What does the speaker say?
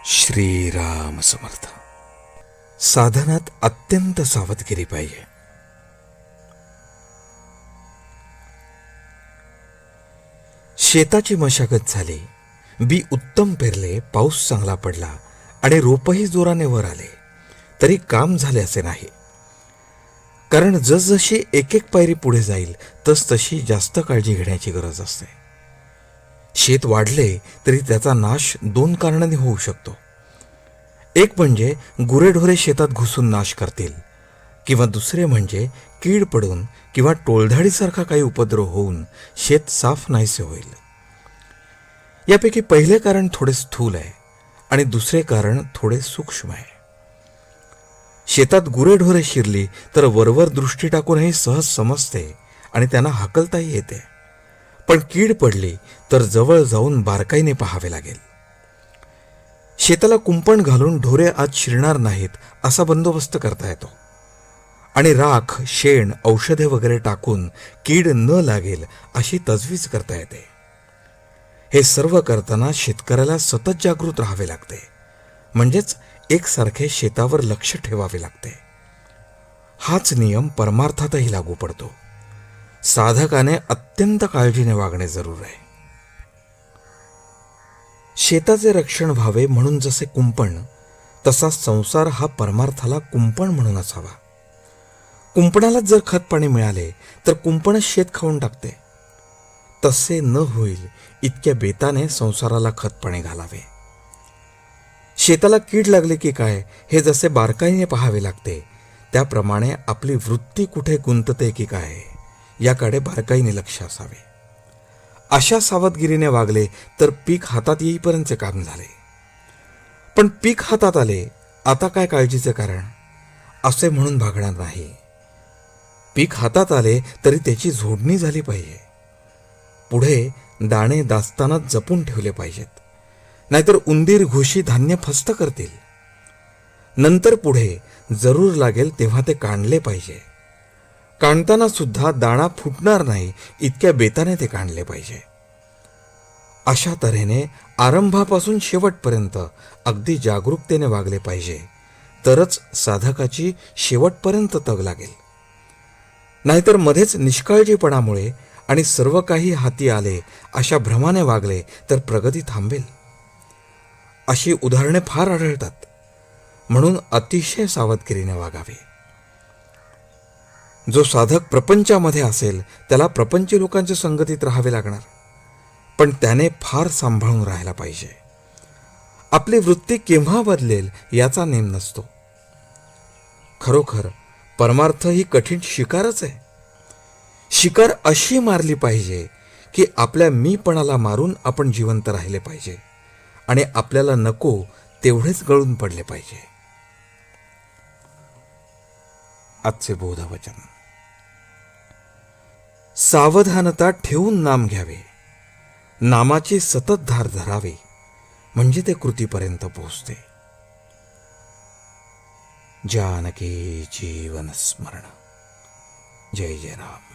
श्रीराम समर्थ. साधनात अत्यंत सावधगिरी पाहिजे. शेताची मशागत झाली, बी उत्तम पेरले, पाऊस चांगला पडला आणि रोपही जोराने वर आले, तरी काम झाले असे नाही. कारण जसजशी एक एक पायरी पुढे जाईल तसतशी जास्त काळजी घेण्याची गरज असते. शेत वाढले तरी त्याचा नाश दोन कारणांनी होऊ शकतो. एक म्हणजे गुरेढोरे शेतात घुसून नाश करतील, किंवा दुसरे म्हणजे कीड पडून किंवा टोळधाडीसारखा काही उपद्रव होऊन शेत साफ नाहीसे होईल. यापैकी पहिले कारण थोडे स्थूल आहे आणि दुसरे कारण थोडे सूक्ष्म आहे. शेतात गुरेढोरे शिरली तर वरवर दृष्टी टाकूनही सहज समजते आणि त्यांना हाकलताही येते. पण कीड पडली तर जवळ जाऊन बारकाईने पाहावे लागेल. शेताला कुंपण घालून ढोरे आत शिरणार नाहीत असा बंदोबस्त करता येतो आणि राख, शेण, औषधे वगैरे टाकून कीड न लागेल अशी तजवीज करता येते. हे सर्व करताना शेतकऱ्याला सतत जागृत राहावे लागते, म्हणजेच एकसारखे शेतावर लक्ष ठेवावे लागते. हाच नियम परमार्थातही लागू पडतो. साधकाने अत्यंत काळजीने वागणे जरूर आहे. शेताचे रक्षण व्हावे म्हणून जसे कुंपण, तसा संसार हा परमार्थाला कुंपण म्हणून असावा. कुंपणालाच जर खत पाणी मिळाले तर कुंपणच शेत खाऊन टाकते. तसे न होईल इतक्या बेताने संसाराला खत पाणी घालावे. शेताला कीड लागली की काय हे जसे बारकाईने पाहावे लागते, त्याप्रमाणे आपली वृत्ती कुठे गुंतते की काय याकडे बारकाईने लक्ष असावे. अशा सावधगिरीने वागले तर पीक हातात येईपर्यंतचे काम झाले. पण पीक हातात आले, आता काय काळजीचे कारण असे म्हणून भागणार नाही. पीक हातात आले तरी त्याची झोडणी झाली पाहिजे. पुढे दाणे दास्तानात जपून ठेवले पाहिजेत, नाहीतर उंदीर घुशी धान्य फस्त करतील. नंतर पुढे जरूर लागेल तेव्हा ते काढले पाहिजे. काढताना सुद्धा दाणा फुटणार नाही इतक्या बेताने ते काढले पाहिजे. अशा तऱ्हेने आरंभापासून शेवटपर्यंत अगदी जागरूकतेने वागले पाहिजे, तरच साधकाची शेवटपर्यंत तग लागेल. नाहीतर मध्येच निष्काळजीपणामुळे आणि सर्व काही हाती आले अशा भ्रमाने वागले तर प्रगती थांबेल. अशी उदाहरणे फार आढळतात, म्हणून अतिशय सावधगिरीने वागावे. जो साधक प्रपंचामध्ये असेल त्याला प्रपंची लोकांच्या संगतीत राहावे लागणार, पण त्याने फार सांभाळून राहायला पाहिजे. आपली वृत्ती केव्हा बदलेल याचा नेम नसतो. खरोखर परमार्थ ही कठीण शिकारच आहे. शिकार अशी मारली पाहिजे की आपल्या मीपणाला मारून आपण जिवंत राहिले पाहिजे आणि आपल्याला नको तेवढेच गळून पडले पाहिजे. आजचे बोधवचन. सावधानता ठेवून नाम घ्यावे, नामाची सतत धार धरावी, म्हणजे ते कृतीपर्यंत पोहोचते. जानकी जीवन स्मरण. जय जय राम.